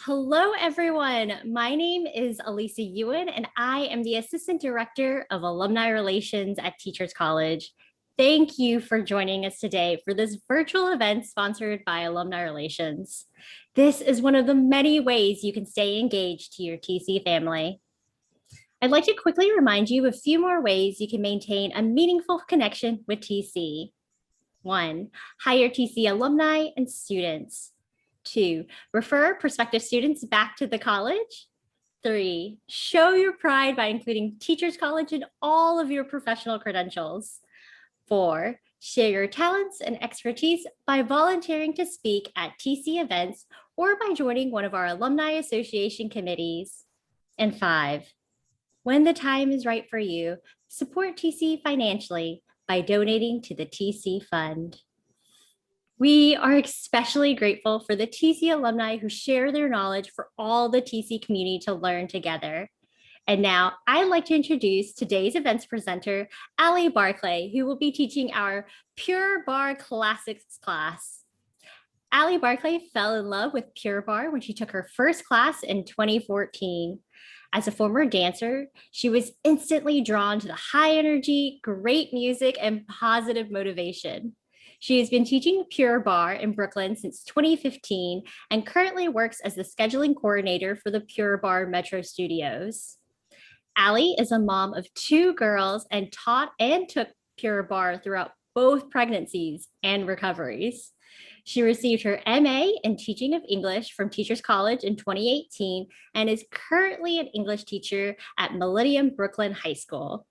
Hello, everyone. My name is Elisa Ewan, and I am the Assistant Director of Alumni Relations at Teachers College. Thank you for joining us today for this virtual event sponsored by Alumni Relations. This is one of the many ways you can stay engaged to your TC family. I'd like to quickly remind you of a few more ways you can maintain a meaningful connection with TC. 1. Hire TC alumni and students. 2. Refer prospective students back to the college. 3. Show your pride by including Teachers College in all of your professional credentials. 4. Share your talents and expertise by volunteering to speak at TC events or by joining one of our Alumni Association committees. And 5. When the time is right for you, support TC financially by donating to the TC Fund. We are especially grateful for the TC alumni who share their knowledge for all the TC community to learn together. And now I'd like to introduce today's events presenter, Ali Barclay, who will be teaching our Pure Barre Classics class. Ali Barclay fell in love with Pure Barre when she took her first class in 2014. As a former dancer, she was instantly drawn to the high energy, great music, and positive motivation. She has been teaching Pure Barre in Brooklyn since 2015 and currently works as the scheduling coordinator for the Pure Barre Metro Studios. Ali is a mom of 2 girls and taught and took Pure Barre throughout both pregnancies and recoveries. She received her MA in Teaching of English from Teachers College in 2018 and is currently an English teacher at Millennium Brooklyn High School.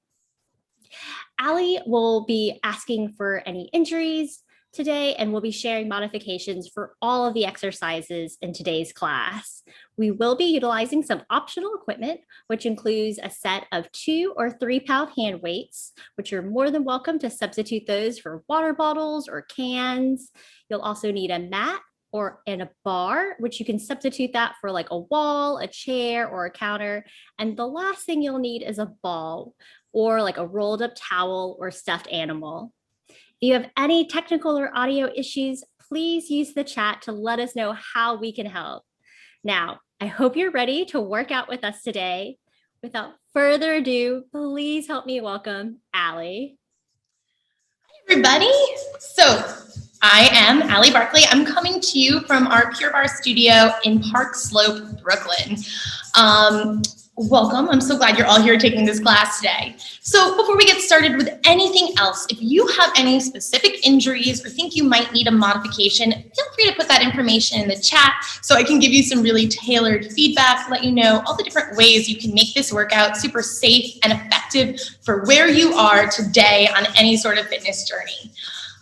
Ali will be asking for any injuries today and we'll be sharing modifications for all of the exercises in today's class. We will be utilizing some optional equipment, which includes a set of 2 or 3 pound hand weights, which you're more than welcome to substitute those for water bottles or cans. You'll also need a mat and a bar, which you can substitute that for like a wall, a chair, or a counter. And the last thing you'll need is a ball or like a rolled up towel or stuffed animal. If you have any technical or audio issues, please use the chat to let us know how we can help. Now, I hope you're ready to work out with us today. Without further ado, please help me welcome Ali. Hi, everybody. So I am Ali Barclay. I'm coming to you from our Pure Barre studio in Park Slope, Brooklyn. Welcome. I'm so glad you're all here taking this class today. So before we get started with anything else, if you have any specific injuries or think you might need a modification, feel free to put that information in the chat so I can give you some really tailored feedback, let you know all the different ways you can make this workout super safe and effective for where you are today on any sort of fitness journey.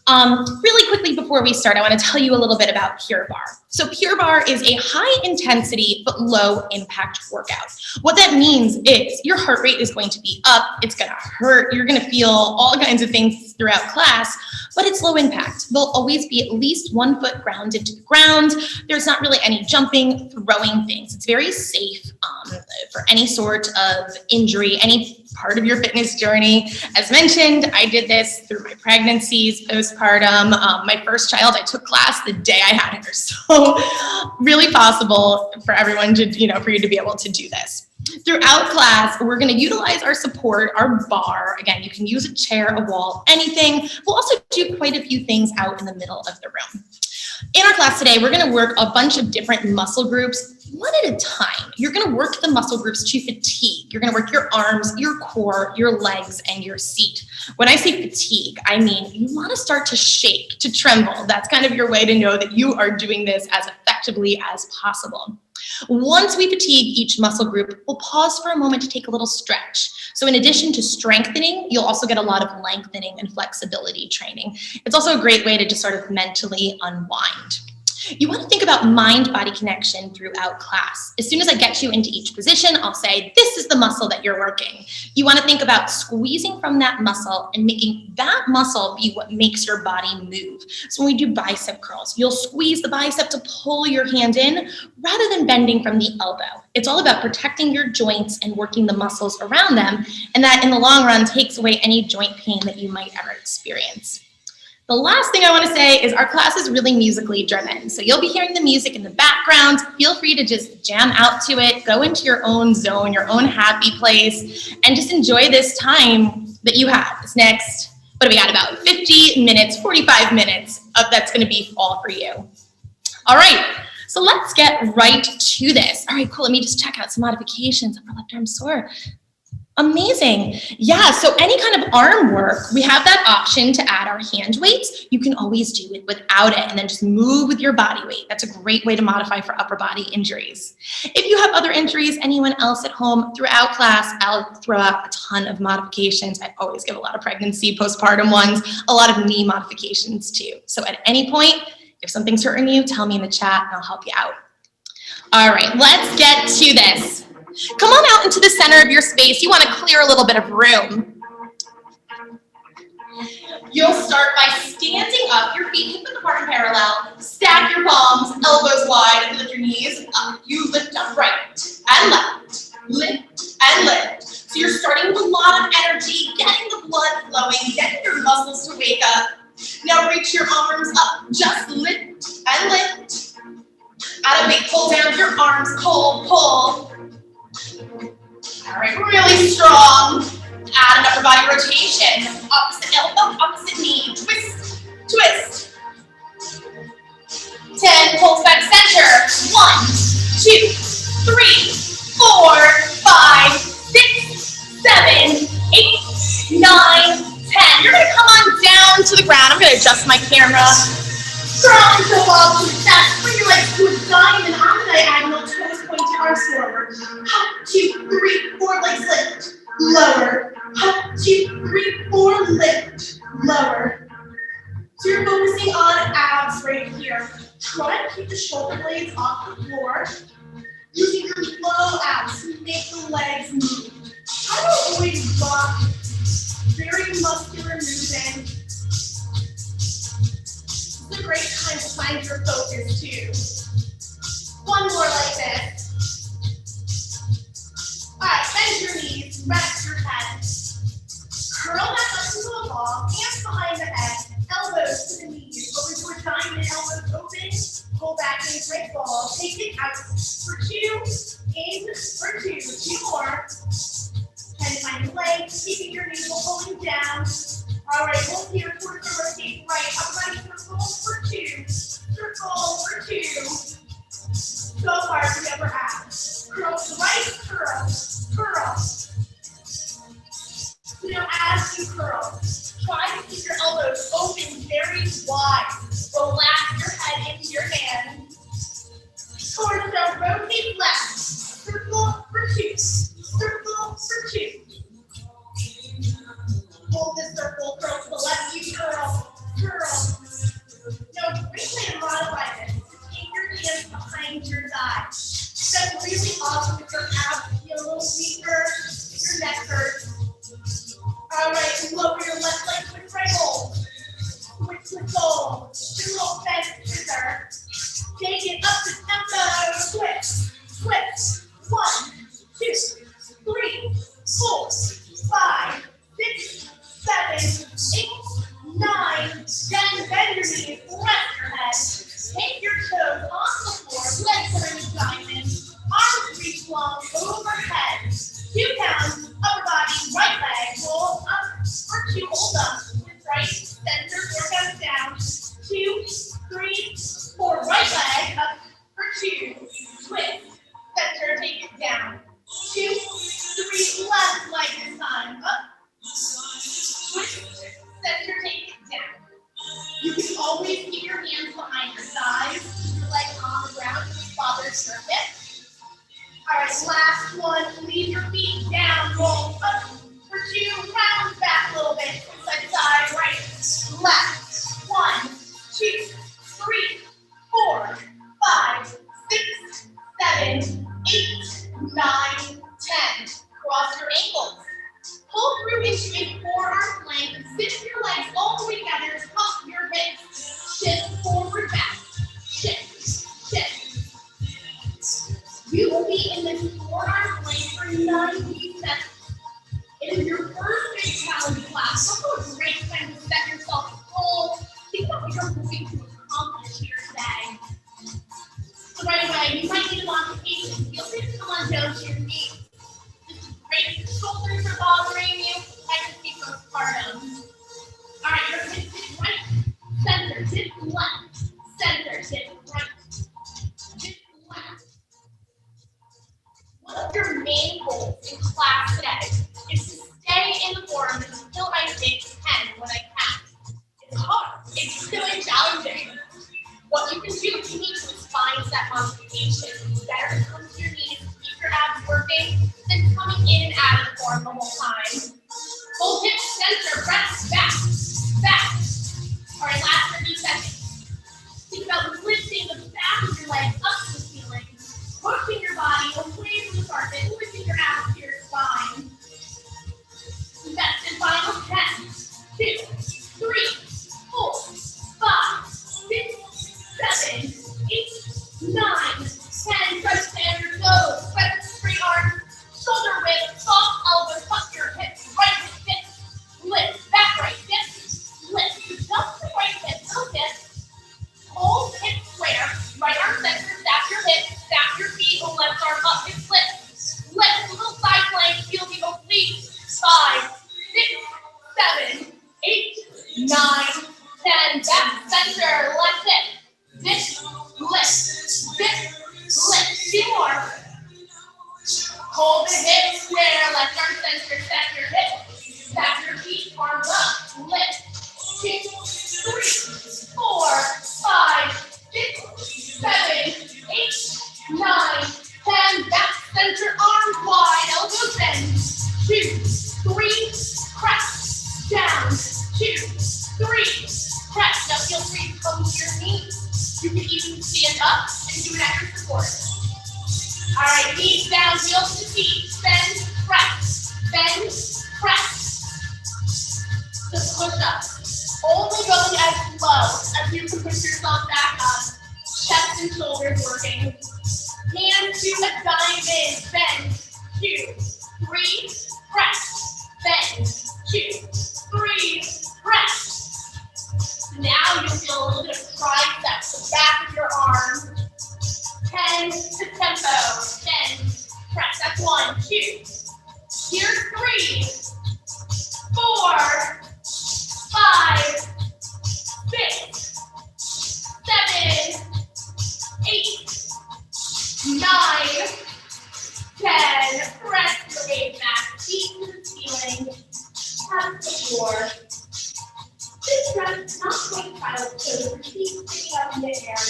Really quickly before we start, I want to tell you a little bit about Pure Barre. So Pure Barre is a high intensity but low impact workout. What that means is your heart rate is going to be up, it's going to hurt, you're going to feel all kinds of things throughout class, but it's low impact. There'll always be at least 1 foot grounded to the ground. There's not really any jumping, throwing things. It's very safe for any sort of injury, any part of your fitness journey. As mentioned, I did this through my pregnancies, postpartum. My first child, I took class the day I had her. So really possible for everyone to, for you to be able to do this. Throughout class, we're going to utilize our support, our bar. Again, you can use a chair, a wall, anything. We'll also do quite a few things out in the middle of the room. In our class today, we're going to work a bunch of different muscle groups, one at a time. You're going to work the muscle groups to fatigue. You're going to work your arms, your core, your legs, and your seat. When I say fatigue, I mean you want to start to shake, to tremble. That's kind of your way to know that you are doing this as effectively as possible. Once we fatigue each muscle group, we'll pause for a moment to take a little stretch. So in addition to strengthening, you'll also get a lot of lengthening and flexibility training. It's also a great way to just sort of mentally unwind. You want to think about mind-body connection throughout class. As soon as I get you into each position, I'll say, this is the muscle that you're working. You want to think about squeezing from that muscle and making that muscle be what makes your body move. So when we do bicep curls, you'll squeeze the bicep to pull your hand in rather than bending from the elbow. It's all about protecting your joints and working the muscles around them, and that in the long run takes away any joint pain that you might ever experience. The last thing I want to say is our class is really musically driven. So you'll be hearing the music in the background. Feel free to just jam out to it, go into your own zone, your own happy place, and just enjoy this time that you have. This next, what do we got, about 50 minutes, 45 minutes of that's going to be all for you. All right, so let's get right to this. All right, cool. Let me just check out some modifications. Upper left arm sore. Amazing. Yeah, so any kind of arm work, we have that option to add our hand weights. You can always do it without it and then just move with your body weight. That's a great way to modify for upper body injuries. If you have other injuries, anyone else at home, throughout class, I'll throw out a ton of modifications. I always give a lot of pregnancy, postpartum ones, a lot of knee modifications too. So at any point, if something's hurting you, tell me in the chat and I'll help you out. All right, let's get to this. Come on out into the center of your space. You want to clear a little bit of room. You'll start by standing up, your feet hip width apart and parallel. Stack your palms, elbows wide, and lift your knees up. You lift up right and left, lift and lift. So you're starting with a lot of energy, getting the blood flowing, getting your muscles to wake up. Now reach your arms up, just lift and lift. Add a big pull down with your arms, pull. All right, really strong. Add an upper body rotation. Opposite elbow, opposite knee. Twist. 10, pulls back center. 1, 2, 3, 4, 5, 6, 7, 8, 9, 10. You're gonna come on down to the ground. I'm gonna adjust my camera. Strong to the wall to the chest. Bring your legs to a diamond on the diagonal. Toes point your arms forward. 2, 3, 4, legs lift. Lower. 2, 3, 4, lift. Lower. So you're focusing on abs right here. Try to keep the shoulder blades off the floor. Using your low abs to make the legs move. Try to avoid rock. Very muscular movement. It's a great time to find your focus too. One more like this. All right, bend your knees, rest your head. Curl back up into a ball, hands behind the head, elbows to the knees, over to a diamond, elbows open, pull back in a great ball, take it out for 2, in for 2, 2 more. Head behind the legs, keeping your navel pulling down. All right, hold here, towards the rotate right, upright circle for 2, circle for 2. So hard as you ever have. Curl to the right, curl. Now as you curl, try to keep your elbows open very wide. Relax your head into your hands. Torso, rotate left, circle for 2, circle for 2. Hold this circle, curl to the left, you curl. Now, great way to modify this. Take your hands behind your thigh. That's really awesome if your abs feel a little weaker, if your neck hurts. All right, lower your left leg, switch right hold. Switch hold. Do a little bend scissor. Take it up to tempo. Switch. 1, 2, 3, 4, 5, 6, 7, 8, 9, 10. Bend your knees, rest your head. Take your toes on the floor, legs are in a diamond, arms reach long overhead. 2 counts, upper body, right leg, roll up for 2, hold up. Right, center, 4 counts down. 2, 3, 4, right leg, up for 2. Twist, center, take it down. 2, 3, left leg this time, up. Twist, center, take it down. You can always keep your hands behind your thighs, keep your legs on the ground, father circuit. All right, last one, leave your feet down, roll up for 2, round back a little bit, side to side, right, left. 1, 2, 3, 4, 5, 6, 7, 8, 9, 10. Cross your ankles. Pull through into a forearm plank. Sit your legs all the way together. Tuck your hips. Shift forward, back. Shift. You will be in this forearm plank for 90 seconds. It is your first big challenge class. Also a great time to set yourself goals what you're going to accomplish here today. So right away, you might need a modification. Feel free to come on down to your knees. This is great. Your shoulders are bothering you. I can see postpartum. All right, your hips hip right, center, hip left, center, hip right, hip left. One of your main goals in class today is to stay in the form until I hit 10 when I count. It's hard. It's really challenging. What you can do if you need to is find that modification. It's better to come to your knees, keep your abs working, than coming in and out of the form the whole time. Hold hips, center, press, back, back. All right, last 30 seconds. Think about lifting the back of your legs up to the ceiling, pushing your body away from the carpet, lifting your abs to your spine. That's in final 10, 2, 3, 4, 5, 6, 7, 8, 9, 10. Try to stand your toes. Press the straight arms, shoulder width, soft elbows, tuck your hips, right hip, lift, back right hip, lift. Just the right hip, no hip. Hold hip square, right arm center, stack your hips, stack your feet, the left arm up, hip lift. Lift, a little side plank, feel the obliques. 5, 6, 7, 8, 9, 10. Back center, left hip. Dip, lift, dip, lift. 2 more. Hold the hip square, left arm center, stack your hips. Stack your feet, arms up, lift. 2, 3, 4, 5, 6, 7, 8, 9, 10. Back center, arms wide, elbows bend. 2, 3, press, down, 2, 3, press. Now feel free to come to your knees. You can even stand up and do an extra support. All right, knees down, heels to feet, bend, press, just push up. Only going as low as you can push yourself back up. Chest and shoulders working. Hands to a diamond, bend, 2, 3, press, bend, 2, 3, press. Now you feel a little bit of triceps, the back of your arm. 10 to tempo, 10, press, that's 1, 2. Here's 3, 4, 5, 6, 7, 8, 9, 10. Press your weight back, feet to the ceiling, tap the floor. This stretch is not quite child's pose, your feet sticking up in the air.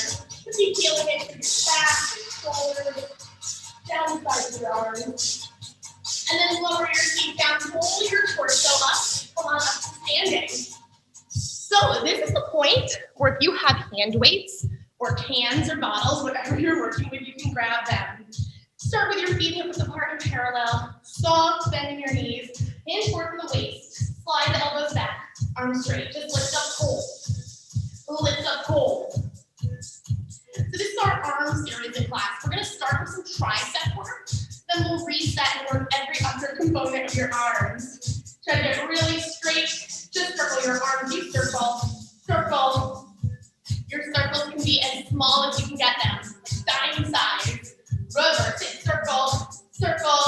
You'll be feeling it through your back, your shoulders, down the sides of your arms. And then lower your feet down, roll your torso up, come on up to standing. So this is the point where if you have hand weights or cans or bottles, whatever you're working with, you can grab them. Start with your feet hip-width apart and parallel, soft bending your knees, hands forward from the waist, slide the elbows back, arms straight, just lift up, hold. Lift up, hold. So this is our arm series in class. We're gonna start with some tricep work, then we'll reset and work every other component of your arms. Try to get really straight, just circle your arms, you circle, circle. Your circles can be as small as you can get them, dime size. Reverse it, circle, circle.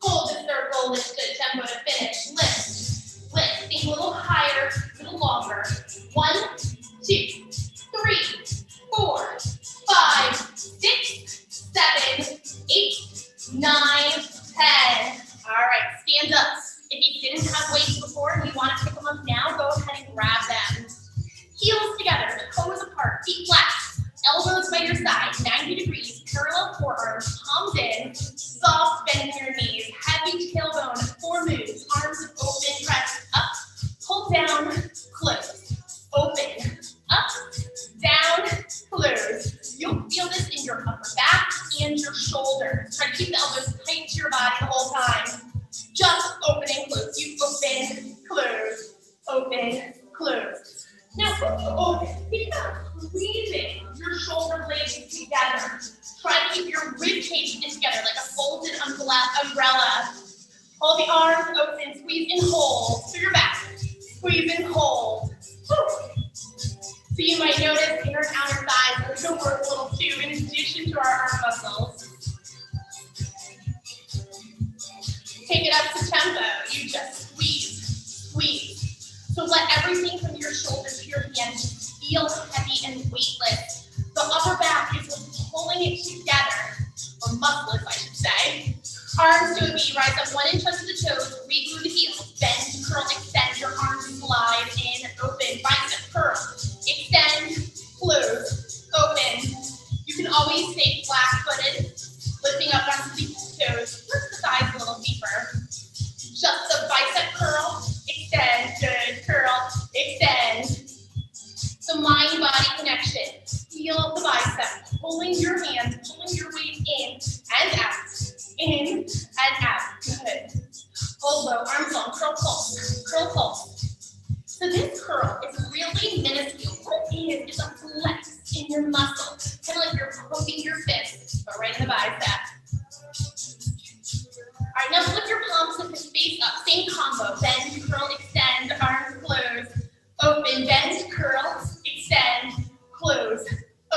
Hold the circle, lift it, tempo to finish. Lift, lift, think a little higher, a little longer. 1, 2, 3, 4, 5, 6, 7, 8, 9, 10. All right, stand up. If you didn't have weights before and you want to pick them up now, go ahead and grab them. Heels together, toes apart, feet flat, elbows by your side, 90 degrees, parallel forearms, palms in, soft bend in your knees, heavy tailbone, 4 moves, arms open, press up, pull down, close, open, up, down, close. You'll feel this in your upper back and your shoulders. Try to keep the elbows tight to your body the whole time. Just open and close. You open, close, open, close. Now, think about squeezing your shoulder blades together. Try to keep your rib cage together like a folded umbrella. Hold the arms open, squeeze and hold through your back. squeeze and hold. Woo. So you might notice in our outer thighs, we're going to work a little too in addition to our arm muscles. Take it up to tempo. You just squeeze, squeeze. So let everything from your shoulders to your hands feel heavy and weightless. The upper back is what's pulling it together, or muscleless, I should say. Arms to a V, rise up 1 inch under the toes, reglue the heels, bend, curl, extend, your arms slide in, open, bicep curl, extend, close, open. You can always stay flat-footed, lifting up onto the toes, lift the thighs a little deeper. Just the bicep curl, extend, good, curl, extend. So mind-body connection. Feel the bicep, pulling your hands, pulling your weight in and out. In and out. Good. Hold low, arms long, curl, pulse, curl, pulse. So this curl is really minuscule. What it is a flex in your muscle. Kind of like you're poking your fist, but right in the bicep. All right, now flip your palms to face up. Same combo. Bend, curl, extend, arms close, open, bend, curl, extend, close,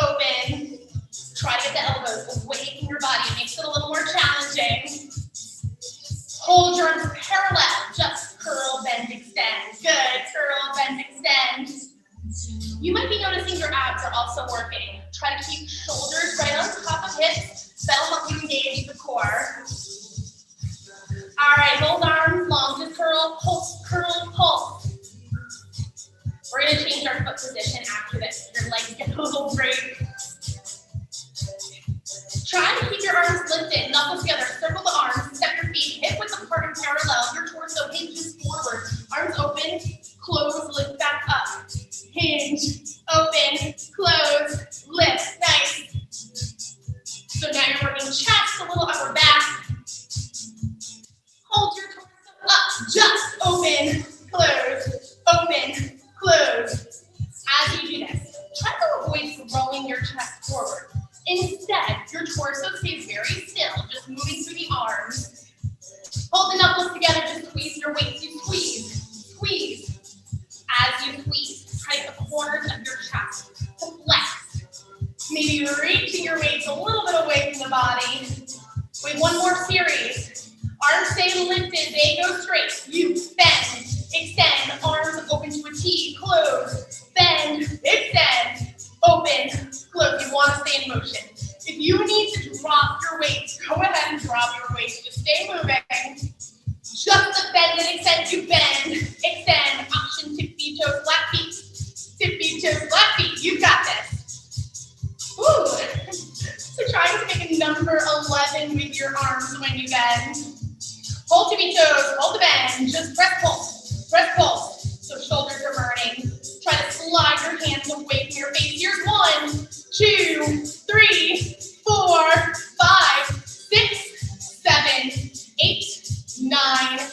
open. Try to get the elbows away from your body. It makes it a little more challenging. Hold your arms parallel. Just curl, bend, extend. Good. Curl, bend, extend. You might be noticing your abs are also working. Try to keep shoulders right on top of hips. That'll help you engage the core. All right, hold arms long. Just curl, pulse, curl, pulse. We're going to change our foot position after this. Your legs get a little break. Try to keep your arms lifted, knuckles together, circle the arms, step your feet, hip width apart and parallel, your torso hinges forward, arms open, close, lift back up, hinge, open, close, lift, nice. So now you're working chest, a little upper back, hold your torso up, just open, close, close. As you do this, try to avoid throwing your chest forward. Instead, your torso stays very still, just moving through the arms. Hold the knuckles together, just squeeze your weight. You squeeze, squeeze. As you squeeze, try the corners of your chest to flex. Maybe reaching your weights a little bit away from the body. Wait, one more series. Arms stay lifted, they go straight. You bend, extend, arms open to a T, close, bend, extend, open, close. You want to stay in motion. If you need to drop your weights, go ahead and drop your weights. Just stay moving. Just the bend and extend. You bend, extend, option, tip, feet, toes, flat feet. Tip, feet, toes, flat feet. You got this. Woo. So trying to make a number 11 with your arms when you bend. Hold to be toes, hold the bend. Just press pulse, press pulse. So shoulders are burning. Try to slide your hands away from your face. Here's 1, 2, 3, 4, 5, 6, 7, 8, 9, 10.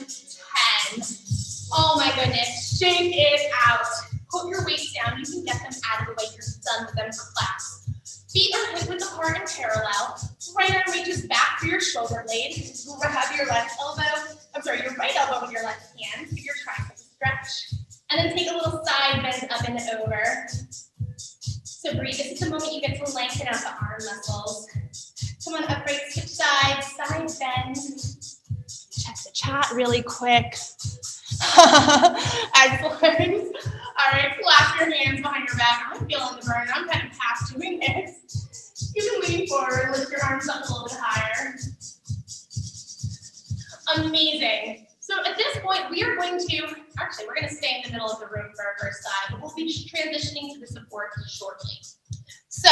Oh my goodness, shake it out. Put your weights down. You can get them out of the way. You're done with them for class. Feet are hip width apart and parallel. Right arm reaches back for your shoulder blade. Grab your your right elbow with your left hand. Give your tricep stretch. And then take a little side bend up and over. So breathe. This is the moment you get to lengthen out the arm muscles. Come on, upright, switch sides, side bend. Check the chat really quick. Excellent. All right, clasp your hands behind your back. I'm feeling the burn. I'm kind of past doing this. You can lean forward, lift your arms up a little bit higher. Amazing. So at this point, we're going to stay in the middle of the room for our first side, but we'll be transitioning to the support shortly. So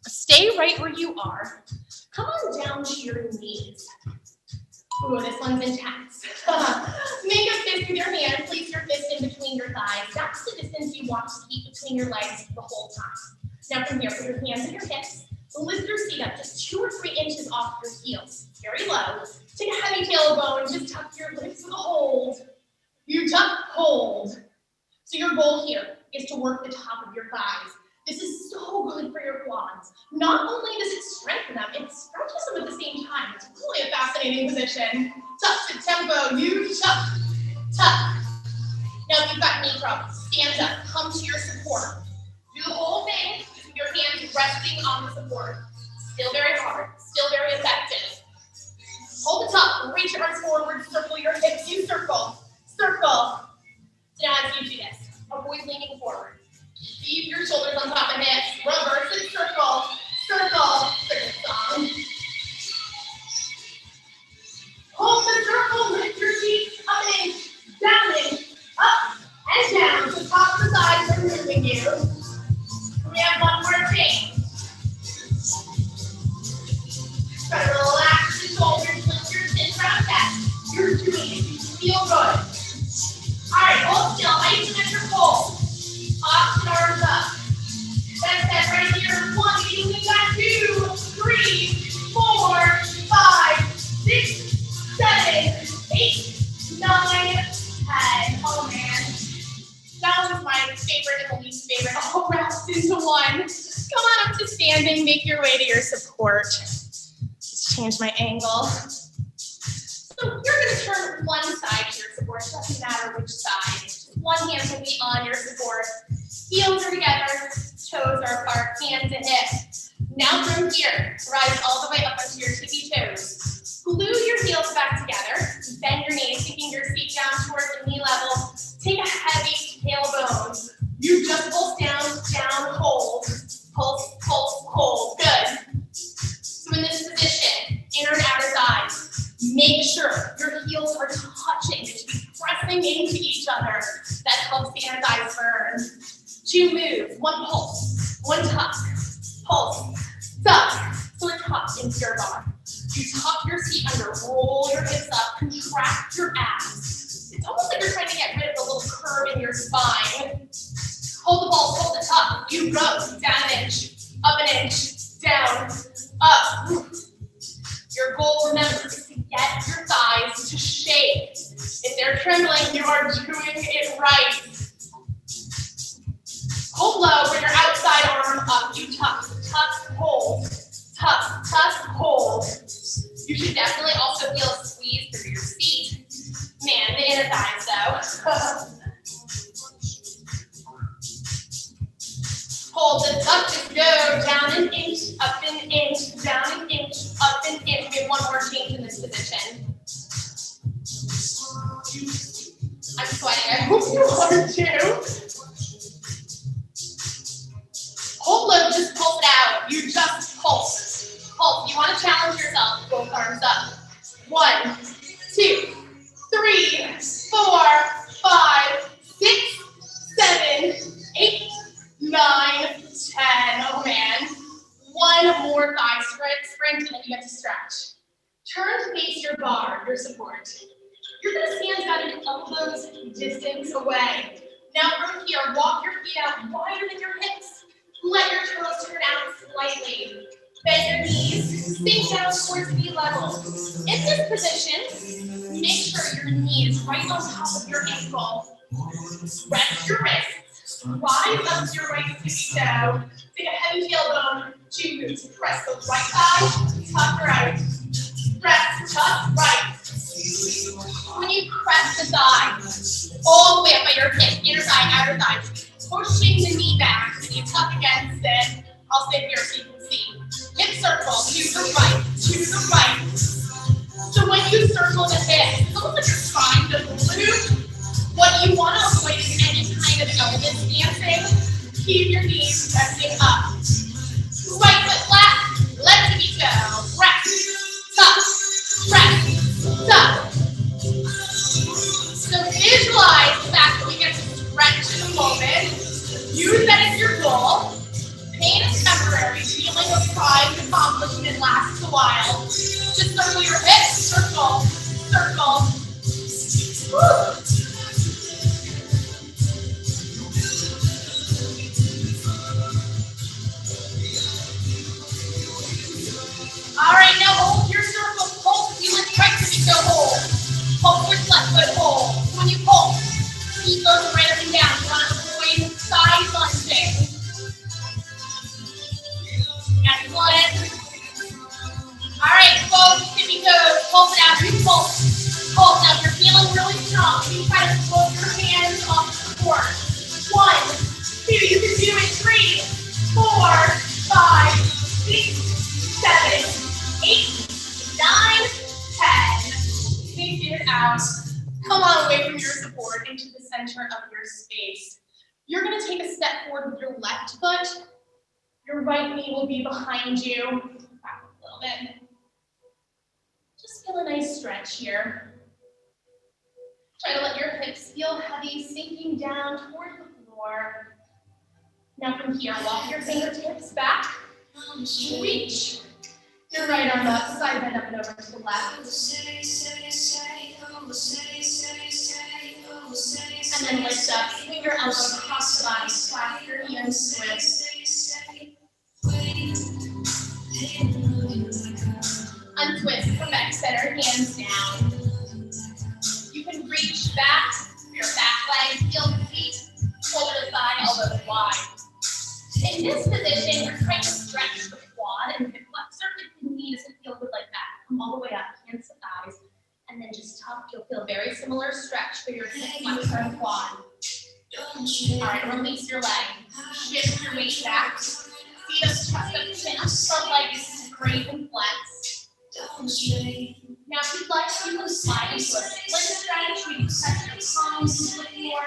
stay right where you are. Come on down to your knees. Ooh, this one's intense. Make a fist with your hand. Place your fist in between your thighs. That's the distance you want to keep between your legs the whole time. Now from here, put your hands on your hips. Lift your feet up just 2 or 3 inches off your heels. Very low. Take a heavy tailbone. Just tuck your legs with a hold. You tuck, hold. So your goal here is to work the top of your thighs. This is so good for your quads. Not only does it strengthen them, it stretches them at the same time. It's really a fascinating position. Tuck to tempo. You tuck, tuck. Now if you've got knee problems, stand up, come to your support. Do the whole thing with your hands resting on the support. Still very hard, still very effective. Hold the top, reach your arms forward, circle your hips, you circle, circle. Now as you do this, avoid leaning forward. Keep your shoulders on top of hips, reverse and circle, circle, circle. Hold the circle, lift your feet up and down and up and down. So top of the sides are moving you. We have one more change. Try to relax the shoulders, lift your chin, round back. You're doing it. You feel good. All right, hold still. Isometric hold. Option arms up. That's that right here. 1, we got 2, 3, 4, 5, 6, 7, 8, 9, 10. Oh man. That was my favorite and the least favorite. All wrapped into one. Come on up to standing. Make your way to your support. Let's change my angle. So you're going to turn one side to your support. It doesn't matter which side. One hand will be on your support. Heels are together. Toes are apart. Hand to hip. Now from here, rise all the way up onto your tippy toes. Glue your heels back together. Bend your knees, taking your feet down towards the knee level. Take a heavy tailbone. You just pulse down, down, hold. Pulse, pulse, hold. Good. So in this position, inner and outer thighs, make sure your heels are touching. They should be pressing into each other. That helps the inner thighs burn. 2 moves, 1 pulse, 1 tuck, pulse, tuck. So a tuck into your bar. You tuck your seat under, roll your hips up, contract your abs. It's almost like you're trying to get rid of the little curve in your spine. Hold the ball, hold the tuck. You go down an inch, up an inch, down, up. Your goal, remember, is to get your thighs to shake. If they're trembling, you are doing it right. Hold low, bring your outside arm up. You tuck, tuck, hold. Tuck, tuck, hold. You should definitely also feel a squeeze through your feet. Man, the inner thighs though. Hold the tuck, just go down an inch, up an inch, down an inch, up an inch. We have one more change in this position. I'm sweating, I hope you are too. Hold low, just pulse it out. You just pulse. Pulse. You want to challenge yourself. Both arms up. 1, 2, 3, 4, 5, 6, 7, 8, 9, 10. Oh man. One more thigh sprint, and then you get to stretch. Turn to face your bar, your support. You're going to stand about an elbows distance away. Now from here, walk your feet out wider than your hips. Let your toes turn out slightly. Bend your knees, sink down towards knee level. In this position, make sure your knee is right on top of your ankle. Rest your wrists. Rise up to your right tippy toe. Take a heavy tailbone. 2 moves. Press the right thigh, tuck right. Press, tuck right. When you press the thigh, all the way up by your hip, inner thigh, outer thigh, pushing the knee back, and you tuck against it. I'll sit here so you can see. Hip circle to the right, to the right. So when you circle the hip, it's almost like you're trying to loop. What you want to avoid is any kind of Elvis dancing. Keep your knees resting up. Right foot flat, left tippy toe. Rest, tuck, rest, tuck. So visualize the fact that we get to stretch in a moment. Use that as your goal. Pain is temporary. Feeling of pride and accomplishment lasts a while. Just circle your hips. Circle. Circle. Woo. All right, now hold your circle. Pulse. You lift right to go hold. Pulse with left foot hold. When you pulse, feet goes right up and down. You want to avoid side lunging. Excellent. All right, both tippy toes. Pulse it out. You pulse. Pulse. Now if you're feeling really strong, you try to pull your hands off 5, 6, 7, 8, 9, 10. Take it out. Come on away from your support into the center of your space. You're going to take a step forward with your left foot. Your right knee will be behind you. Back a little bit. Just feel a nice stretch here. Try to let your hips feel heavy, sinking down toward the floor. Now from here, walk your fingertips back. Reach your right arm up, side bend up and over to the left. And then lift up, swing your elbow across the body, clasp your hands, twist. Untwist, come back, center, hands down. You can reach back, your back leg, heel to feet, shoulder to thigh, elbows wide. In this position, you're trying to stretch the quad and hip flexor. If the knee doesn't feel good like that, come all the way up, hands to thighs, and then just tuck. You'll feel very similar stretch for your hip flexor and quad. All right, release your leg. Shift your weight back. Feet up, chest up, chin up, front leg is great and flex. Now, if you'd like, you can slide into a split stretch. You can press your palms into the floor.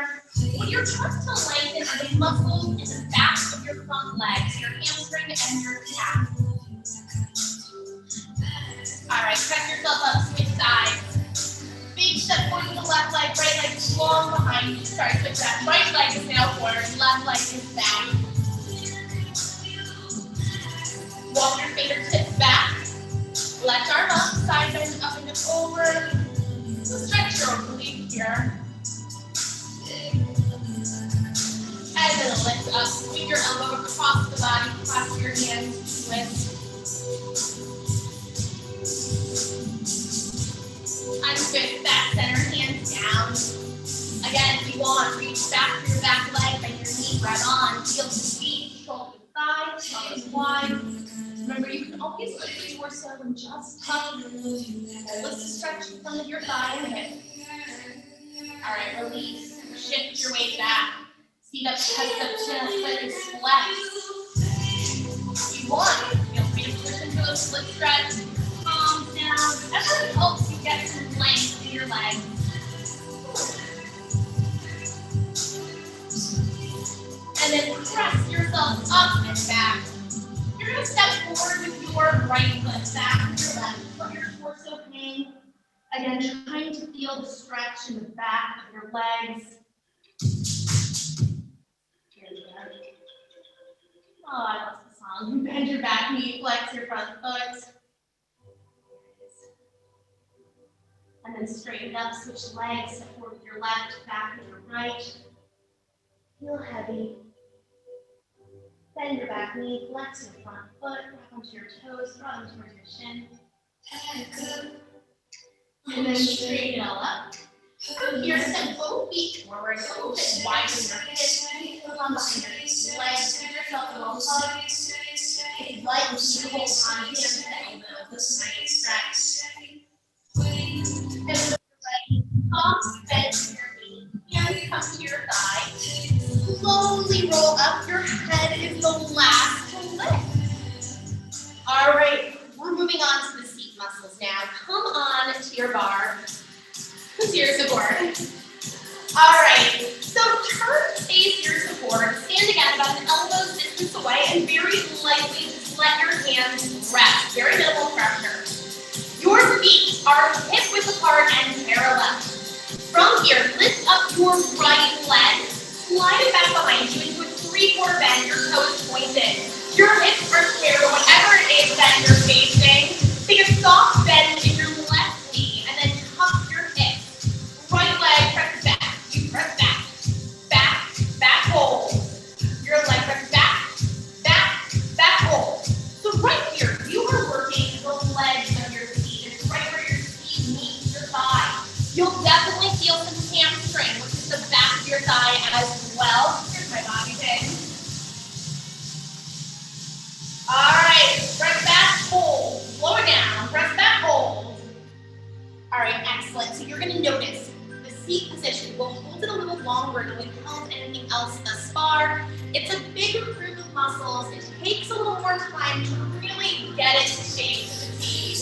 When you're trying to lengthen the muscles in the back of your front legs, your hamstring and your calf. All right, press yourself up, switch sides. Big step forward to the left leg, right leg is long behind you. Sorry, switch that. Right leg is now forward, left leg is back. Walk your fingertips back. Left arm up, side bend up and over. So stretch your oblique here. And then lift up, swing your elbow across the body, clasp your hands, twist. Untwist back, center, hands down. Again, if you want, reach back for your back leg, bend your knee right on, heel to feet, shoulder to thigh, elbows wide. Remember, you can always lift your torso and just tuck. Lift the stretch in front of your thigh and hip. All right, release. Shift your weight back. Feet up, chest up, chin up, foot is flex. If you want, feel free to push into a split stretch. Palms down. Whatever helps you get some length in your legs. And then press yourself up and back. You're going to step forward with your right foot back to your left. From your torso pain. Again, trying to feel the stretch in the back of your legs. Oh, I love the song. Bend your back knee, flex your front foot. And then straighten up, switch legs, step forward with your left, back with your right. Feel heavy. Bend your back knee, flex your front foot, wrap onto your toes, draw them towards your shin. And then straighten it all up. From here, step both feet forward, a little bit widen your hips, hold on behind your legs, give yourself a little hug. If you'd like, you can hold on hands to elbows, this nice stretch. And with your right, palms bend to your knee, hands come to your thigh. Slowly roll up, your head is the last to lift. All right, we're moving on to the seat muscles now. Come on to your bar. To your support. All right, so turn to face your support. Stand again about an elbow's distance away and very lightly just let your hands rest. Very minimal pressure. Your feet are hip width apart and parallel. From here, lift up your right leg. Slide it back behind you into a 3/4 bend. Your toes pointed. Your hips are square to whatever it is that you're facing. Take a soft bend in your left knee and then tuck your hips. Right leg, press back. You press back. Back, back, hold. Your leg press back, back, back, hold. So right here, you are working the legs of your feet. It's right where your feet meet your thigh. You'll definitely feel some hamstring, which is the back of your thigh as well. Here's my bobby pin. All right, press back, hold. Lower down, press back, hold. All right, excellent. So you're going to notice the seat position. We'll hold it a little longer than we've held anything else thus far. It's a big improvement muscles. It takes a little more time to really get it shaped to the T.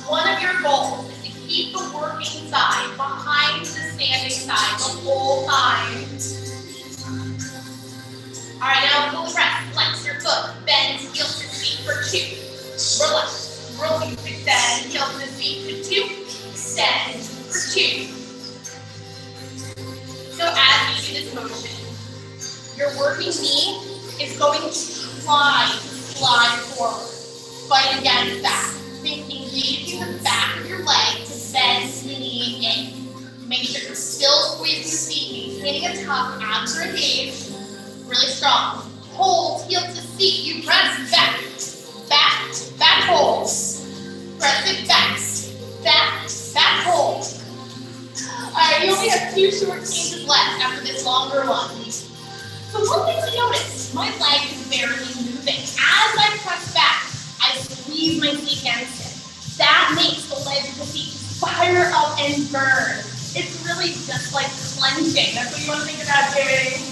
One of your goals is to keep the working side behind the standing side the whole time. All right, now full press. Flex your foot. Bend heel to feet for 2. Relax. Roll to extend. Heel to the feet for 2. Extend for 2. So as you do this motion, your working knee is going to slide forward. Fight against that. Think engaging the back of your leg to bend the knee in. Make sure you're still squeezing the feet, maintaining a tuck, abs are engaged. Really strong. Hold, heel to seat. You press back, back, back, hold. Press it back, back, back, hold. All right, you only have 2 short changes left after this longer one. So one thing to notice, my leg is barely moving. As I press back, I squeeze my feet against it. That makes the leg of the feet fire up and burn. It's really just like clenching. That's what you want to think about doing.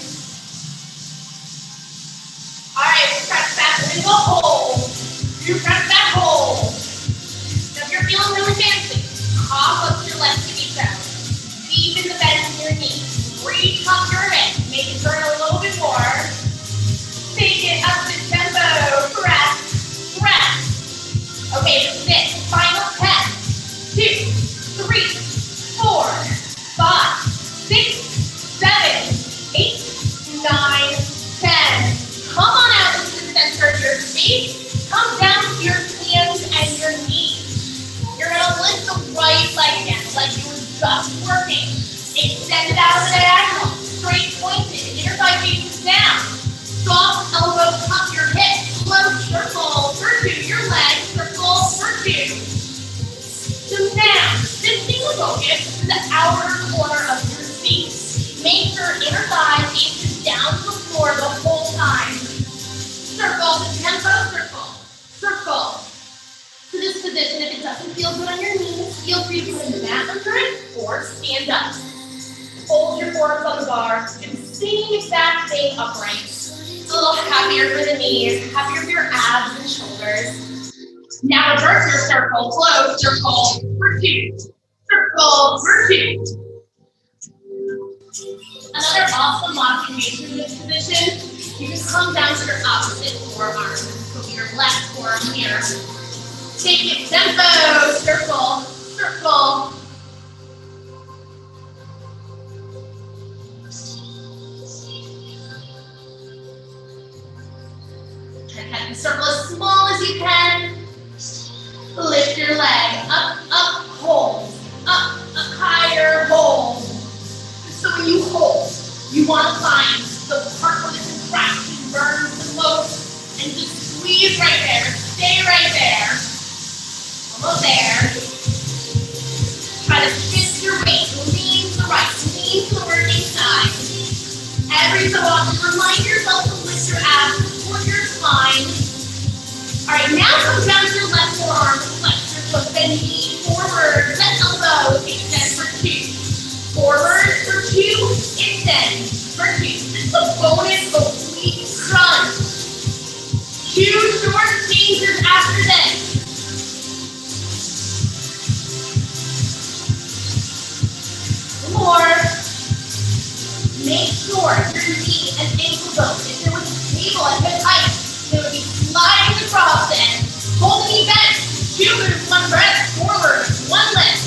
All right, press back into a hold. You press back, hold. Now if you're feeling really fancy, hop up your left kidney down. Deepen the bend in your knee. Reach up your hip. Make it burn a little bit more. Take it up to tempo. Press, press. Okay, this is it. Final 10, 2, 3, 4, 5, 6, 7, 8, 9, 10. Come on out into the center of your space. Come down to your hands and your knees. You're gonna lift the right leg again, like you were just working. Extend it out of the diagonal, straight pointed. Inner thigh faces down. Soft elbow, tuck your hips. Slow circle for 2. Your legs circle for 2. So now, shifting the focus to the outer corner of your feet. Make sure inner thigh faces down to the floor the whole time. Circle, the tempo, circle, circle. To this position, if it doesn't feel good on your knees, feel free to put a mat under it or stand up. Hold your forearms on the bar. Do the same exact thing upright. It's a little happier for the knees, happier for your abs and shoulders. Now reverse your circle, close, circle for 2. Circle for 2. Another awesome modification in this position, you can come down to your opposite forearm. So your left forearm here. Take it, tempo, circle, circle. And circle as small as you can. Lift your leg, up, up, hold. Up, up, higher, hold. So when you hold, you want to find the part where the contraction burns the most and just squeeze right there. Stay right there. Almost there. Try to shift your weight. Lean to the right. Lean to the working side. Every so often, remind yourself to lift your abs, support your spine. All right, now come down to your left forearm. Flex your foot. Bend knee forward. Let elbow extend for 2. Forward for 2, extend for 2. This is a bonus oblique crunch. 2 short changes after this. More. Make sure your knee and ankle bone, if there was a table at hip height, it would be sliding across it. Hold the knee bent. 2 moves, 1 breath, forward, 1 lift.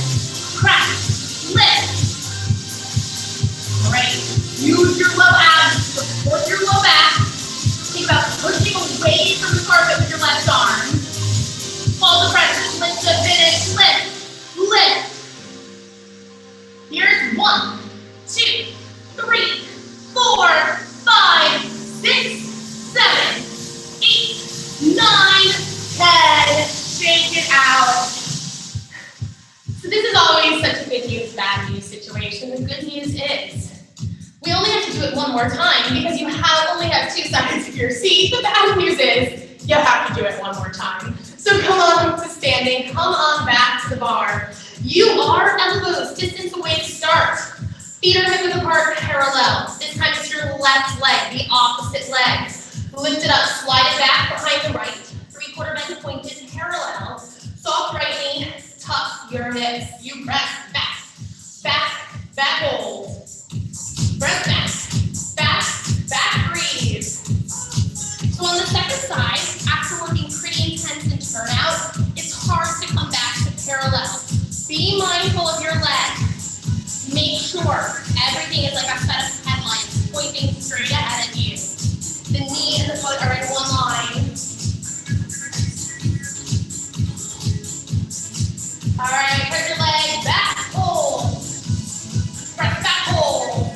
Crack, lift. Alright, use your low abs to support your low back. Think about pushing away from the carpet with your left arm. Hold the press, lift to finish, lift, lift. Here's 1, 2, 3, 4, 5, 6, 7, 8, 9, 10. Shake it out. So this is always such a good news, bad news situation. The good news is we only have to do it one more time because you only have 2 sides of your seat. The bad news is you have to do it one more time. So come on to standing, come on back to the bar. You are elbows distance away to start. Feet are hip width apart, parallel. This time it's your your left leg, the opposite leg. Lift it up, slide it back behind the right, 3/4 bend pointed, parallel. Soft right knee, tuck your hips. You press back, back, back hold. Breath back, breathe. So on the second side, after working pretty intense and turnout, it's hard to come back to parallel. Be mindful of your leg. Make sure everything is like a set of headlights pointing straight ahead of you. The knee and the foot are in one line. All right, turn your leg back, hold. Press back, hold.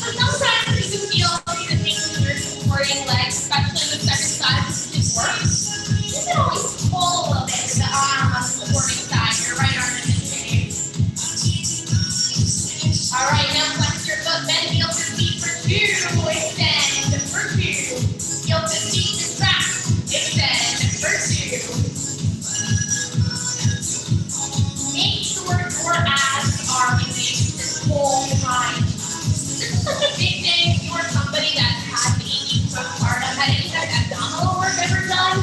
Sometimes you can feel the things in your supporting legs, especially the second side, which is work. You can always pull a little bit to the arm on the supporting side, your right arm in the shade. All right, now flex your foot, bend heel to feet for 2, extend for 2. Heel to feet, contract, extend for 2. Make sure your abs are engaged this whole time. This is such a big thing. If you are somebody that has any postpartum, had any kind of abdominal work ever done,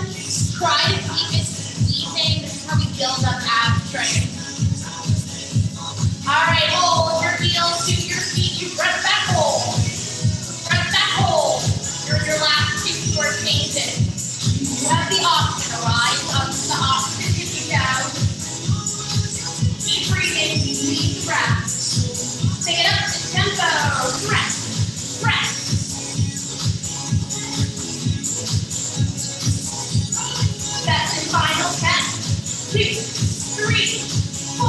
try to keep it easing. This is how we build up ab strength. All right, hold your heels to your feet. You press back, hold. Press back, hold. You're in your last 2 short changes. You have the option to rise up to the opposite sitting down. Keep breathing. You need the breath. Take it up to tempo. Press, press. That's the final 10, 2, 3, 4,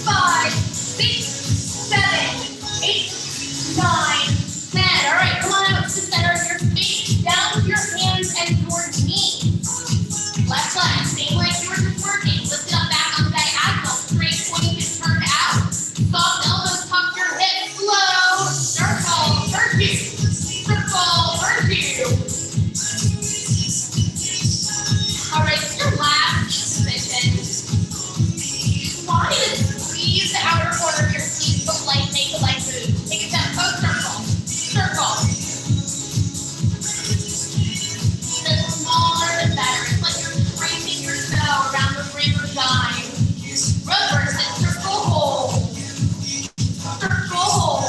5, 6, 7, 8, 9, 10. All right, come on out to the center of your face, down with your hands and your knees. Left leg, same leg you were just working. Lift it up back on the diagonal, straight pointed, turned out. Soft elbows, tuck your hips, slow. Circle, for 2. Circle, for 2. All right, your last position. Try to squeeze the outer corner of your feet, but make the leg move. Take a tempo, circle, circle. The smaller the better. It's like you're tracing your toe around the ring or dime. Reverse it, circle, hold. Circle, hold.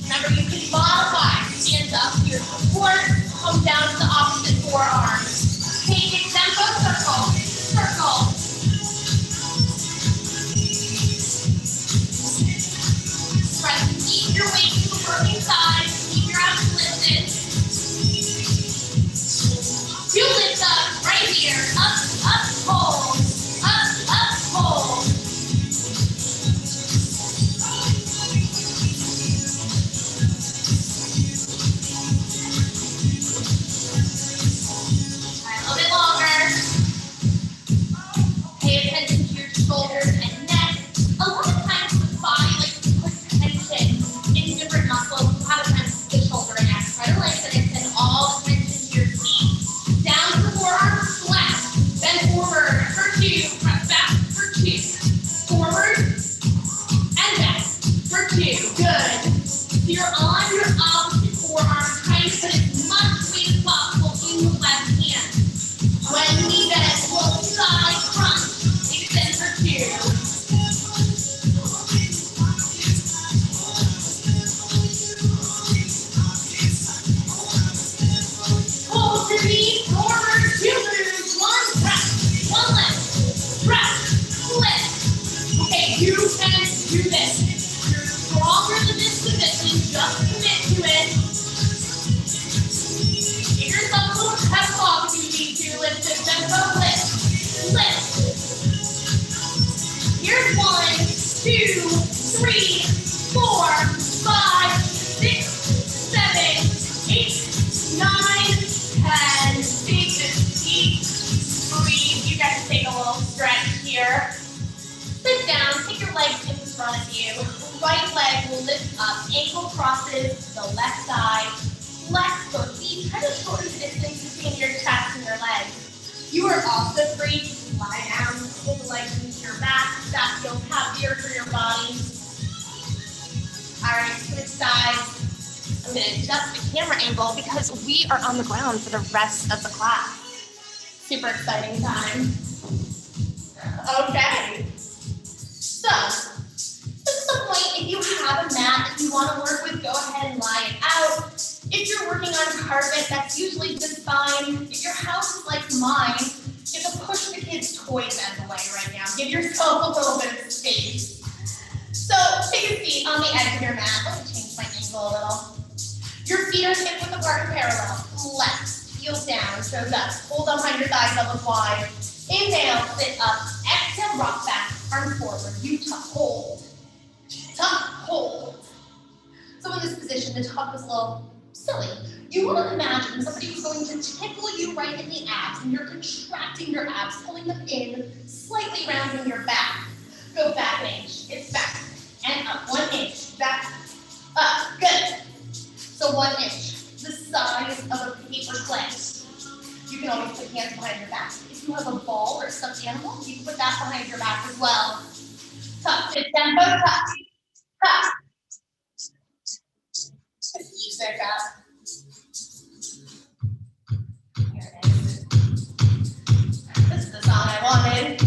Remember, you can modify. Stand up, your support, come down to the opposite forearm. Take a tempo, circle, circle. Press and keep your weight to the working side. Keep your abs lifted. You lift up right here. Up, up, hold. Up, hold. All right, a little bit longer. Pay attention to your shoulders and neck. A lot of times the body likes to put tension in different muscles. A lot of times the shoulder and neck. Try to lengthen it and all the tension to your feet. Down to the forearm, flex. Bend forward for 2. Press back for 2. Forward and back for 2. Good. So you're on your opposite forearm, trying to put as much weight as possible in the left hand. When we bend, we'll side crunch. Extend for 2. Hold your knees forward, 2 moves, 1 press, 1 lift, press, lift. Okay, you can do this. You're stronger than this position, just commit to it. Give yourself a little pep talk if you need to. Lift it, tempo, lift, lift. Here's 1, 2, 3, 4, 5, 6, 7, 8, 9, 10. Take this deep breathe. You guys take a little stretch here. Sit down, take your legs in front of you. Right leg will lift up, ankle crosses to the left side. Flex both feet are also free to lie down, pull the legs into your back. That feels happier for your body. All right, switch sides. I'm gonna adjust the camera angle because we are on the ground for the rest of the class. Super exciting time. Okay. So, this is the point. If you have a mat that you want to work with, go ahead and lie it out. If you're working on carpet, that's usually just fine. If your house is like mine, you have to push the kids' toys out of the way right now. Give yourself a little bit of space. So take a seat on the edge of your mat. Let me change my angle a little. Your feet are hip width apart and parallel. Left, heels down, toes up. Hold on behind your thighs, elbows wide. Inhale, sit up. Exhale, rock back, arm forward. You tuck, hold. Tuck, hold. So in this position, the tuck is a little silly. You want to imagine somebody who's going to tickle you right in the abs, and you're contracting your abs, pulling them in, slightly rounding your back. Go back an inch. It's back. And up 1 inch. Back. Up. Good. So 1 inch. The size of a paper plate. You can always put hands behind your back. If you have a ball or stuffed animal, you can put that behind your back as well. Tuck. Good tempo. Tuck. Tuck. Music up. Here it is. This is the song I wanted.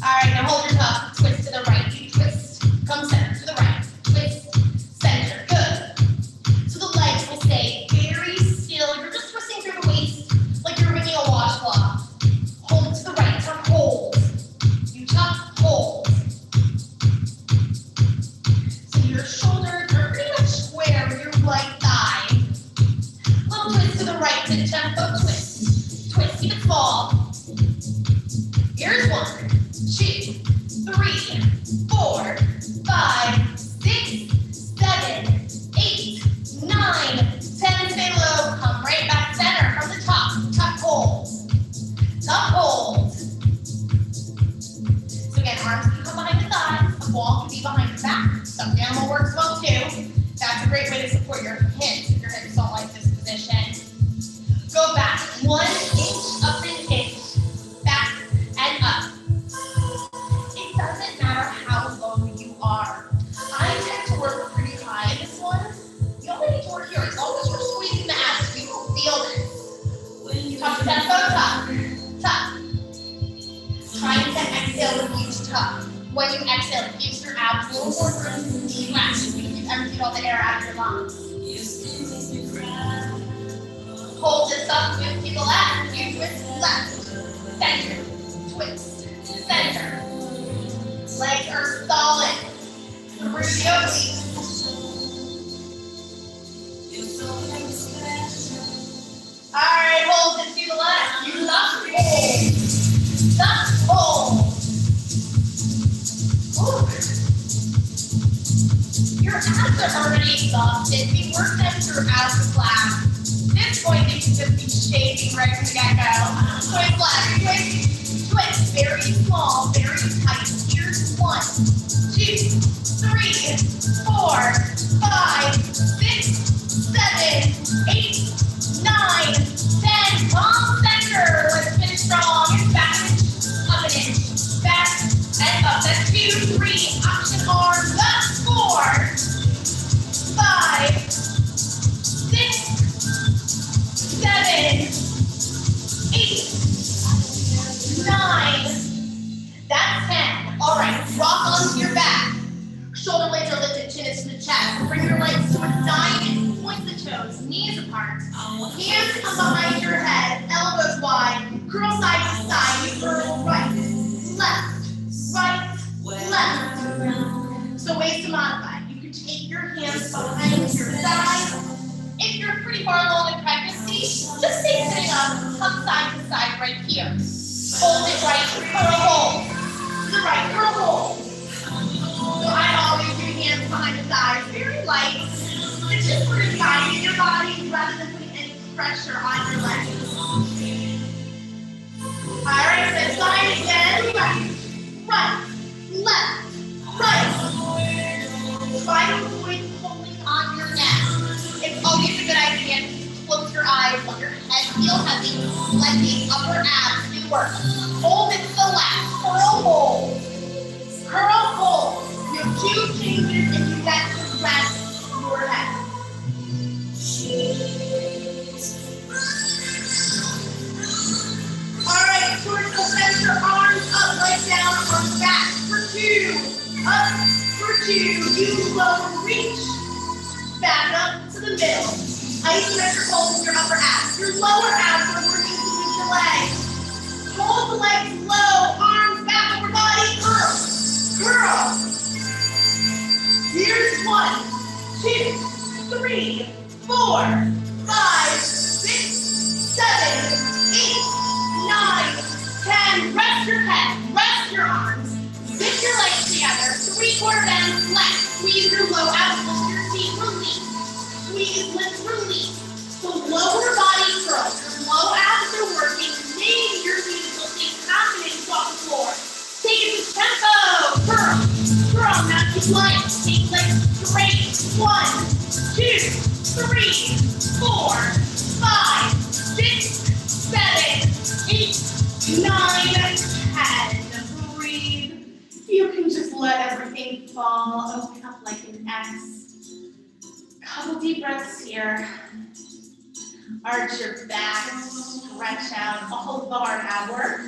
All right, now hold your tuck. Twist to the right. You twist. Come center to the right. Twist. Center. Good. So the legs will stay very still. You're just twisting through the waist like you're wringing a washcloth. Hold to the right. Tuck. Hold. You tuck. Hold. So your shoulders are pretty much square with your right thigh. Little twist to the right. To the tempo. Twist. Twist. Keep it small. Here's 1, 2, 3, 4, 5, 6, 7, 8, 9, 10. Stay low. Come right back center from the top. Tuck, hold. Tuck, hold. So again, arms can come behind the thighs. A ball can be behind your back. Stuffed animal works well too. That's a great way to support your hips if your hips don't like this position. Go back 1 inch up and in. Back and up. It doesn't matter how low you are. I tend to work pretty high in this one. You only need to work here. As long as you're squeezing the abs, you will feel this. Tuck, tempo, tuck. Tuck. Try to exhale with each tuck. When you exhale, it gives your abs a little more room to contract. You've emptied all the air out of your lungs. Hold this up, move to the left. You twist left. Center. Twist. Center. Legs are solid. Through the obliques. Alright, hold it to the left. You tuck, hold. Tuck, hold. Ooh. Your abs are already exhausted. We work them throughout the class. This point, they can just be shaking right from the get-go. Twist left, twist, twist. Very small, very tight. Here's 1, 2, 3, 4, 5, 6, 7, 8, 9, 10. Palm center. Let's finish strong. And back, up an inch. Back and up. That's 2, 3. Option arms. That's 4, 5, 6, 7, 8, 9. That's 10. All right, rock onto your back. Shoulder blades are lifted, chin is to the chest. Bring your legs to a diamond. Point the toes, knees apart. Hands come behind your head, elbows wide. Curl side to side. You curl right, left, left. So ways to modify. You can take your hands behind your side. If you're pretty far along in pregnancy, just stay sitting up, come side to side right here. Hold it right, curl hold. To the right, curl hold. So I always do hands behind the thighs, very light. It's just for guiding your body rather than putting any pressure on your legs. All right, this side again. Right, left, right. Try to avoid pulling on your neck. It's always a good idea to close your eyes, let your head feel heavy, let the upper abs do legs work. Hold it to the left. Curl hold. Curl hold. You have 2 changes and you get to rest your head. All right, short center, arms up, legs down, arms back for 2. Up for 2. You lower reach. Back up to the middle. Isometric hold in your upper abs. Your lower abs are working to move the legs. Hold the legs low, arms back over body, curl. Curl. Here's 1, 2, 3, 4, 5, 6, 7, 8, 9, 10. Rest your head, rest your arms. Zip your legs together, 3/4 bend, flex. Squeeze your low abs, lift your feet, release. Squeeze, lift, release. So lower body curl. Your low abs are working. Maybe your feet will take confidence off the floor. Take it to tempo. Curl. Curl. Now keep light. Take legs straight. 1, 2, 3, 4, 5, 6, 7, 8, 9, 10. Breathe. You can just let everything fall. Open up like an X. Couple deep breaths here. Arch your back, stretch out all of the hard ab work.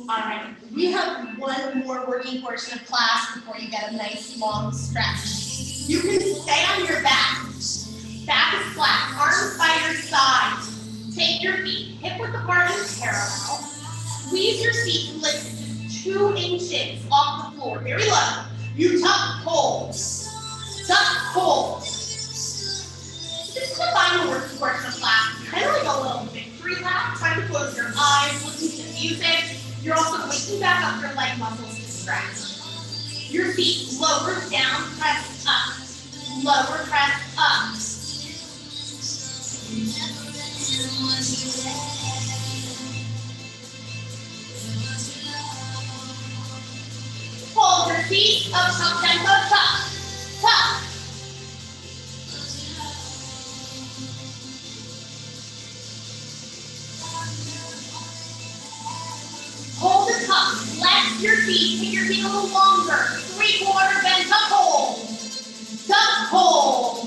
All right, we have one more working portion of class before you get a nice long stretch. You can stay on your back. Back is flat, arms by your side. Take your feet hip width apart and parallel. Squeeze your feet and lift just 2 inches off the floor, very low. You tuck, hold. Tuck, hold. This is the final working portion of class. Kind of like a little victory lap. Time to close your eyes, listen to music. You're also waking back up your leg muscles to stretch. Your feet lower down, press up. Lower, press up. Hold your feet up, tempo, tuck. Tuck. Hold the tuck, flex your feet, take your feet a little longer. 3/4 bend, tuck hold. Tuck hold.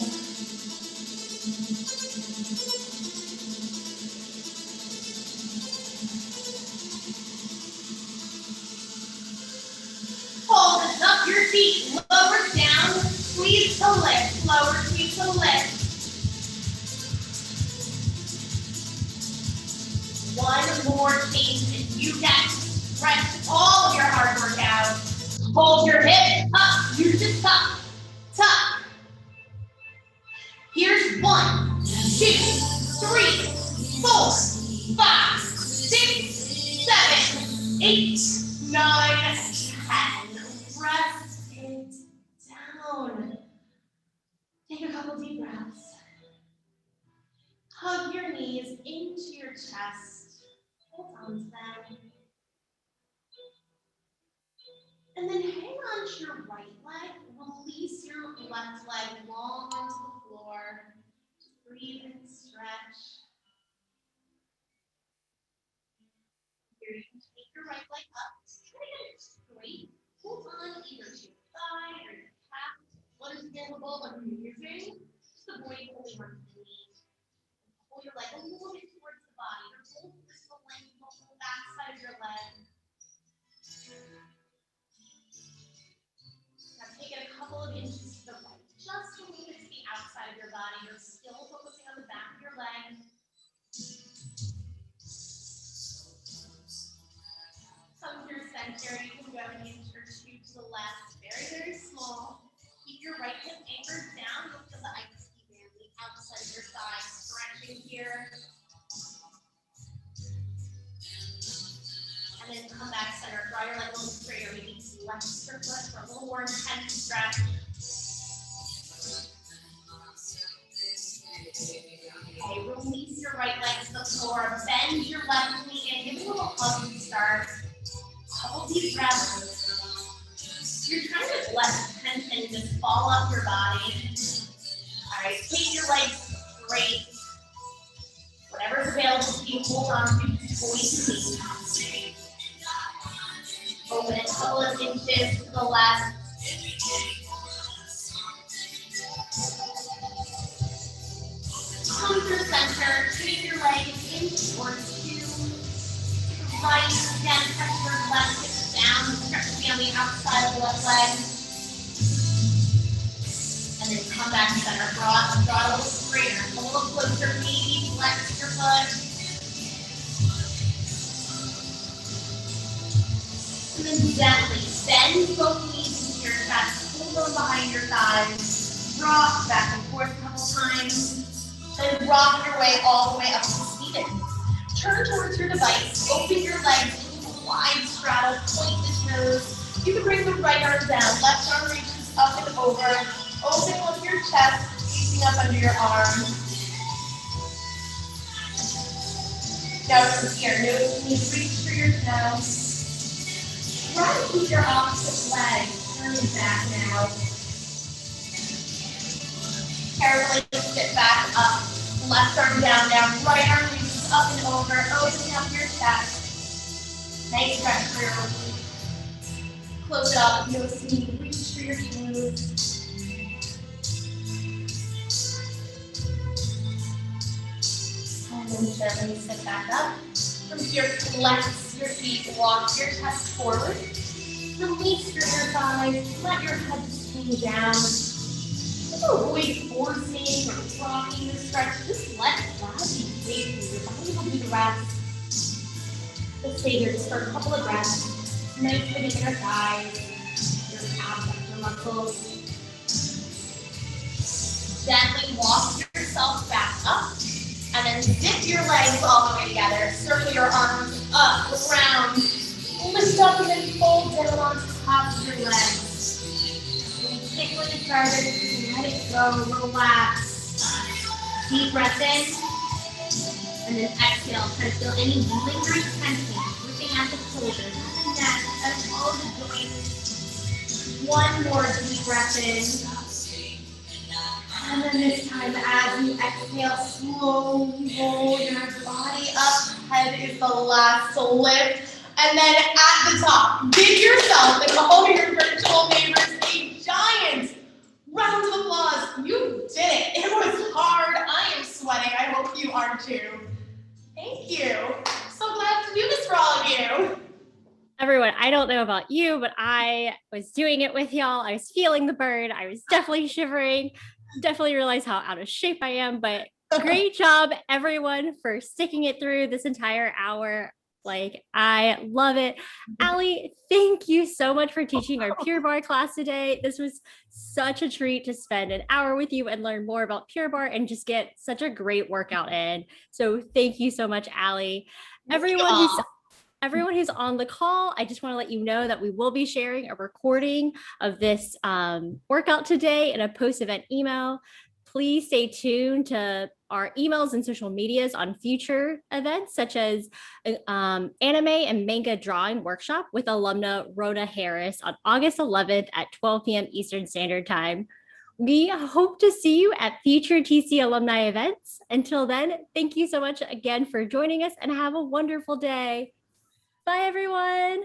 Hold and tuck your feet, lower down, squeeze to lift, lower, squeeze to lift. One more change and you get stretch all of your hard work out. Hold your hips up, use the tuck, tuck. Here's 1, 2, 3, 4, 5, 6, 7, 8, 9, 10. Press it down. Take a couple deep breaths. Hug your knees into your chest. Hold on to them. And then hang on to your right leg. Release your left leg long onto the floor. Just breathe and stretch. Here you can take your right leg up. Try to get it straight. Hold on either to your thigh or your calf. What is available when you're using? Just avoid holding on to the knee. Pull your leg a little bit towards the body. Or hold this the length of the back side of your leg. Now take it a couple of inches to the right. Just a little bit to the outside of your body. You're still focusing on the back of your leg. Come to your center. You can go an inch or 2 to the left. Very, very small. Keep your right hip anchored down. You'll feel the ice ski band on the outside of your thigh. Stretching here. And then come back center. Draw your leg a little straighter. Maybe flex your foot for a little more intense stretch. Okay, release your right leg to the floor. Bend your left knee in. Give it a little hug and start. Couple deep breaths. You're trying to let tension just fall off your body. All right, take your legs straight. Whatever's available to you, hold on to. Point to me. to the left. Come through center, take your leg in towards you. Right, again, press your left hip down, stretch to be on the outside of the left leg. And then come back to center, draw a little straighter, a little closer, maybe flex your foot. And then gently bend both knees into your chest, pull them behind your thighs, rock back and forth a couple times. Then rock your way all the way up to seated. Turn towards your device, open your legs into a wide straddle, point the toes. You can bring the right arm down, left arm reaches up and over. Open with your chest, reaching up under your arm. Now from here, nose to knee, reach for your toes. Try to keep your opposite leg turning back now. Carefully sit back up. Left arm down, right arm reaches up and over, opening up your chest. Nice stretch for your oblique. Close it up, nose to knee, reach for your toes. And then gently sit back up. From here, flex your feet, walk your chest forward. Release your inner thighs, let your head just hang down. Avoid forcing or rocking the stretch. Just let gravity take you. Your body will do the rest. Just stay here just for a couple of breaths. Nice for the inner thighs, your abdominal muscles. Gently walk yourself back up. And then zip your legs all the way together. Circle your arms up, around. Lift up and then fold down on top of your legs. Stick when you started. Let it go, relax. Deep breath in. And then exhale. Try to feel any lingering tension. Looking at the shoulders, at the neck, at all the joints. One more deep breath in. And then this time, as you exhale, slowly roll your body up. Head is the last to lift. And then at the top, give yourself and all your virtual neighbors a giant round of applause. You did it. It was hard. I am sweating. I hope you are too. Thank you. So glad to do this for all of you. Everyone, I don't know about you, but I was doing it with y'all. I was feeling the burn. I was definitely shivering. Definitely realized how out of shape I am, but great job, everyone, for sticking it through this entire hour. Like, I love it. Allie, thank you so much for teaching our Pure Barre class today. This was such a treat to spend an hour with you and learn more about Pure Barre and just get such a great workout in. So thank you so much, Allie. Everyone who's on the call, I just want to let you know that we will be sharing a recording of this workout today in a post-event email. Please stay tuned to our emails and social medias on future events, such as anime and manga drawing workshop with alumna Rhoda Harris on August 11th at 12 p.m. Eastern Standard Time. We hope to see you at future TC alumni events. Until then, thank you so much again for joining us and have a wonderful day. Bye, everyone.